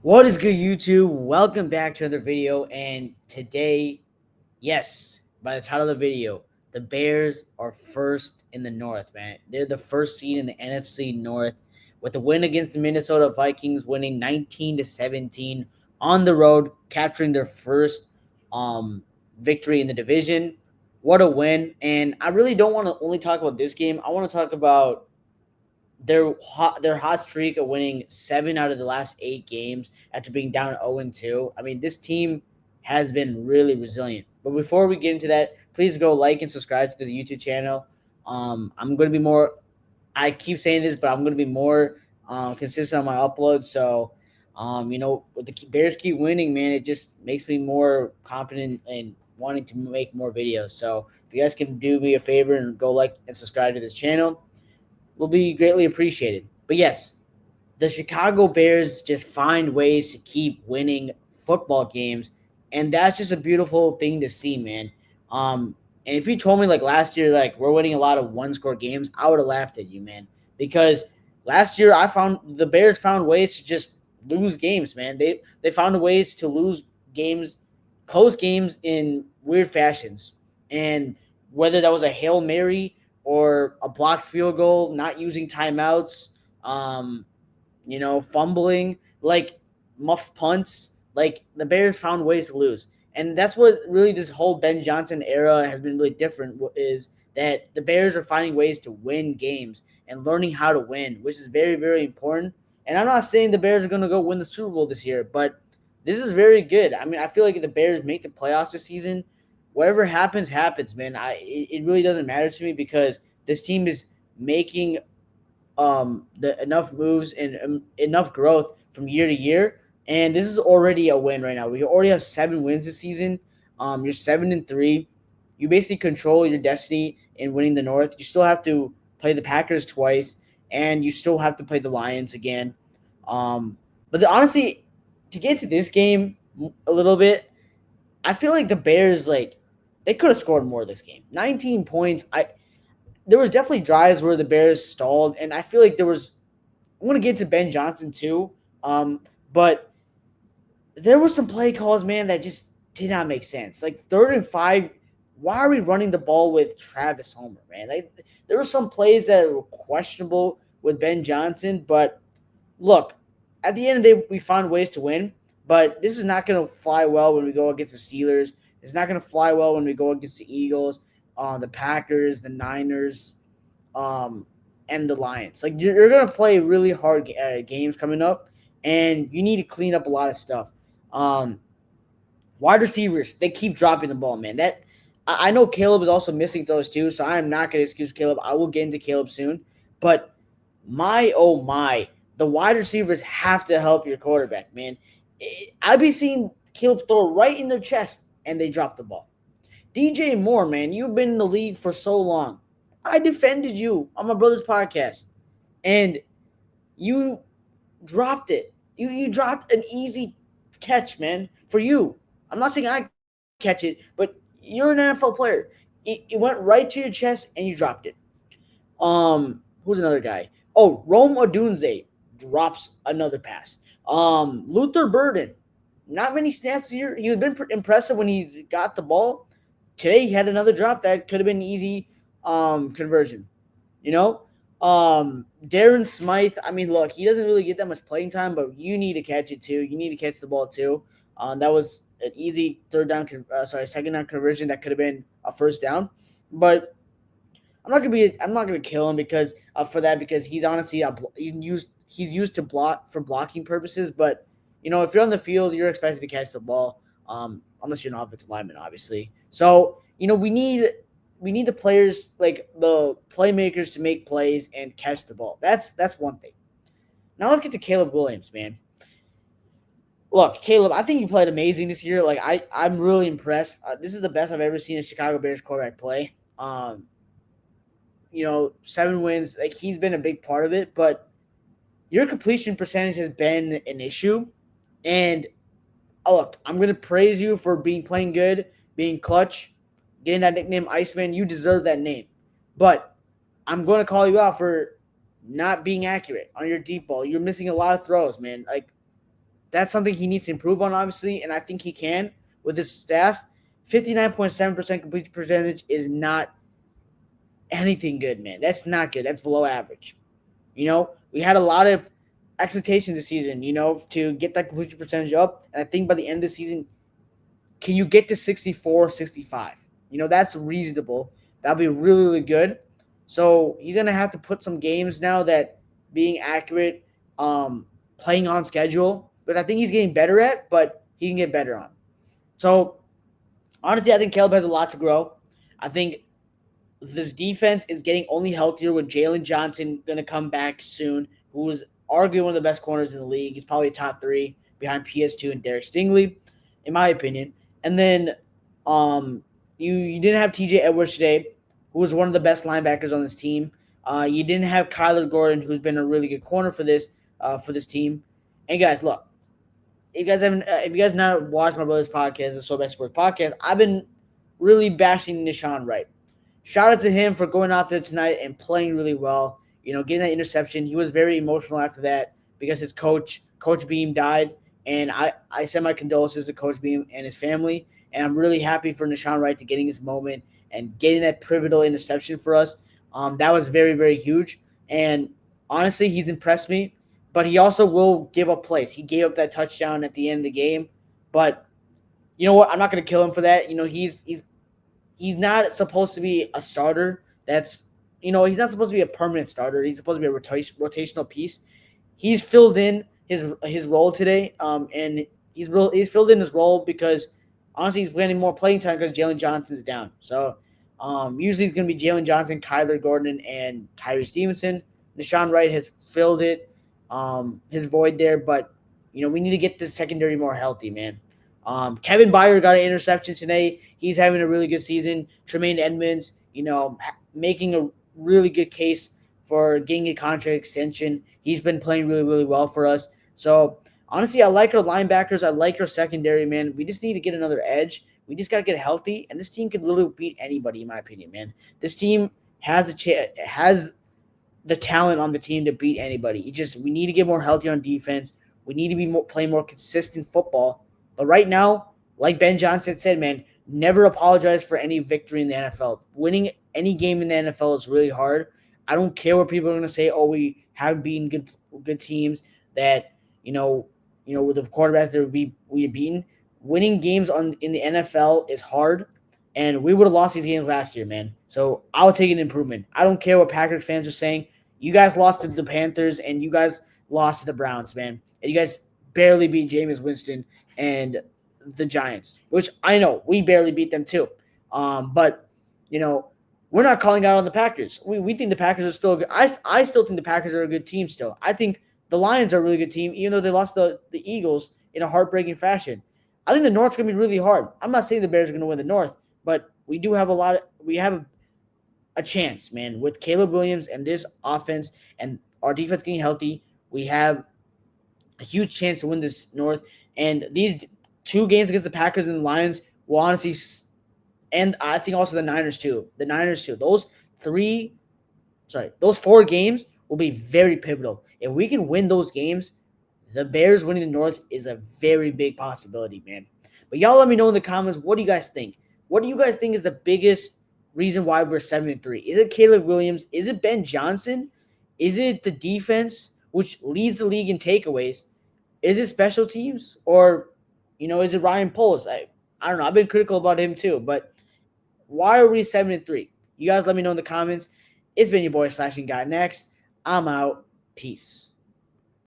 What is good, YouTube? Welcome back to another video. And today, yes, by the title of the video, the Bears are first in the North, man. They're the first seed in the NFC North with the win against the Minnesota Vikings, winning 19-17 on the road, capturing their first victory in the division. What a win. And I really don't want to only talk about this game. I want to talk about their hot streak of winning 7 out of the last 8 games after being down 0-2. I mean, this team has been really resilient. But before we get into that, please go like and subscribe to the YouTube channel. I'm going to be more. I keep saying this, but I'm going to be more consistent on my uploads. So, with the Bears keep winning, man, it just makes me more confident in wanting to make more videos. So, if you guys can do me a favor and go like and subscribe to this channel, will be greatly appreciated. But yes, the Chicago Bears just find ways to keep winning football games, and that's just a beautiful thing to see, man. And if you told me like last year, like we're winning a lot of one-score games, I would have laughed at you, man. Because last year I found the Bears found ways to just lose games, man. They found ways to lose games, close games in weird fashions, and whether that was a Hail Mary or a blocked field goal, not using timeouts, fumbling, like muff punts. Like the Bears found ways to lose, and that's what really this whole Ben Johnson era has been really different. Is that the Bears are finding ways to win games and learning how to win, which is very, very important. And I'm not saying the Bears are going to go win the Super Bowl this year, but this is very good. I mean, I feel like if the Bears make the playoffs this season, whatever happens, happens, man. It really doesn't matter to me because this team is making the enough moves and enough growth from year to year, and this is already a win right now. We already have 7 wins this season. You're 7-3. You basically control your destiny in winning the North. You still have to play the Packers twice, and you still have to play the Lions again. Honestly, to get to this game a little bit, I feel like the Bears they could have scored more this game. 19 points. There was definitely drives where the Bears stalled, and I feel like there was. I'm gonna get to Ben Johnson too, but there were some play calls, man, that just did not make sense. Like 3rd and 5, why are we running the ball with Travis Homer, man? Like there were some plays that were questionable with Ben Johnson, but look, at the end of the day, we found ways to win. But this is not going to fly well when we go against the Steelers. It's not going to fly well when we go against the Eagles, the Packers, the Niners, um, and the Lions. Like you're going to play really hard games coming up, and you need to clean up a lot of stuff. Um, Wide receivers, they keep dropping the ball, man. I know Caleb is also missing throws too, so I am not going to excuse Caleb. I will get into Caleb soon, but my oh my, the wide receivers have to help your quarterback, man. I'd be seeing Caleb throw right in their chest, and they drop the ball. DJ Moore, man, you've been in the league for so long. I defended you on my brother's podcast, and you dropped it. You dropped an easy catch, man, for you. I'm not saying I catch it, but you're an NFL player. It went right to your chest, and you dropped it. Who's another guy? Oh, Rome Odunze drops another pass. Luther Burden, not many snaps here. He's been impressive when he's got the ball. Today he had another drop that could have been an easy conversion. You know, Darren Smythe. I mean, look, he doesn't really get that much playing time, but you need to catch it too. You need to catch the ball too. That was an easy second down conversion that could have been a first down, but I'm not gonna kill him because for that because he's honestly he's used to block for blocking purposes. But if you're on the field, you're expected to catch the ball, unless you're an offensive lineman, obviously. So we need the players like the playmakers to make plays and catch the ball. That's one thing. Now let's get to Caleb Williams, man. Look, Caleb, I think you played amazing this year. Like I'm really impressed. This is the best I've ever seen a Chicago Bears quarterback play. 7 wins. Like he's been a big part of it, but your completion percentage has been an issue. And look, I'm gonna praise you for playing good, being clutch, getting that nickname Iceman. You deserve that name, but I'm going to call you out for not being accurate on your deep ball. You're missing a lot of throws, man. Like That's something he needs to improve on, obviously, and I think he can with his staff. 59.7% complete percentage is not anything good, man. That's not good. That's below average. We had a lot of expectations this season, to get that completion percentage up. And I think by the end of the season, can you get to 64, 65? That's reasonable. That'll be really, really good. So he's going to have to put some games now that being accurate, playing on schedule, but I think he's getting better at, but he can get better on. So honestly, I think Caleb has a lot to grow. I think this defense is getting only healthier with Jalen Johnson going to come back soon, who is arguably one of the best corners in the league. He's probably top three behind PS2 and Derek Stingley, in my opinion. And then you didn't have TJ Edwards today, who was one of the best linebackers on this team. You didn't have Kyler Gordon, who's been a really good corner for this team. And guys, look, if you guys not watched my brother's podcast, the So Best Sports podcast, I've been really bashing Nishan Wright. Shout out to him for going out there tonight and playing really well. Getting that interception. He was very emotional after that because his coach Beam, died. And I send my condolences to Coach Beam and his family. And I'm really happy for Nishan Wright to getting his moment and getting that pivotal interception for us. That was very, very huge. And honestly, he's impressed me. But he also will give up plays. He gave up that touchdown at the end of the game. But you know what? I'm not going to kill him for that. He's not supposed to be a starter. He's not supposed to be a permanent starter. He's supposed to be a rotational piece. He's filled in his role today, and he's filled in his role because honestly he's getting more playing time because Jalen Johnson's down. So usually it's going to be Jalen Johnson, Kyler Gordon, and Tyree Stevenson. Nishan Wright has filled his void there, but we need to get this secondary more healthy, man. Kevin Byard got an interception today. He's having a really good season. Tremaine Edmonds, making a really good case for getting a contract extension. He's been playing really, really well for us. So, honestly, I like our linebackers. I like our secondary, man. We just need to get another edge. We just got to get healthy, and this team can literally beat anybody, in my opinion, man. This team has has the talent on the team to beat anybody. We need to get more healthy on defense. We need to be playing more consistent football. But right now, like Ben Johnson said, man, never apologize for any victory in the NFL. Winning any game in the NFL is really hard. I don't care what people are going to say. Oh, we have beaten good teams that with the quarterbacks that we have beaten. Winning games in the NFL is hard, and we would have lost these games last year, man. So I'll take an improvement. I don't care what Packers fans are saying. You guys lost to the Panthers, and you guys lost to the Browns, man. And you guys barely beat Jameis Winston and the Giants, which I know we barely beat them too. But we're not calling out on the Packers. We think the Packers are still good. I still think the Packers are a good team still. I think the Lions are a really good team, even though they lost the Eagles in a heartbreaking fashion. I think the North's going to be really hard. I'm not saying the Bears are going to win the North, but we do have we have a chance, man, with Caleb Williams and this offense and our defense getting healthy. We have a huge chance to win this North. And these two games against the Packers and the Lions will honestly, and I think also the Niners too. Those 4 games will be very pivotal. If we can win those games, the Bears winning the North is a very big possibility, man. But y'all let me know in the comments, what do you guys think? What do you guys think is the biggest reason why we're 7-3? Is it Caleb Williams? Is it Ben Johnson? Is it the defense, which leads the league in takeaways? Is it special teams? Or, is it Ryan Poles? I don't know. I've been critical about him too. But why are we 7-3? You guys let me know in the comments. It's been your boy Slashing Guy Next. I'm out. Peace.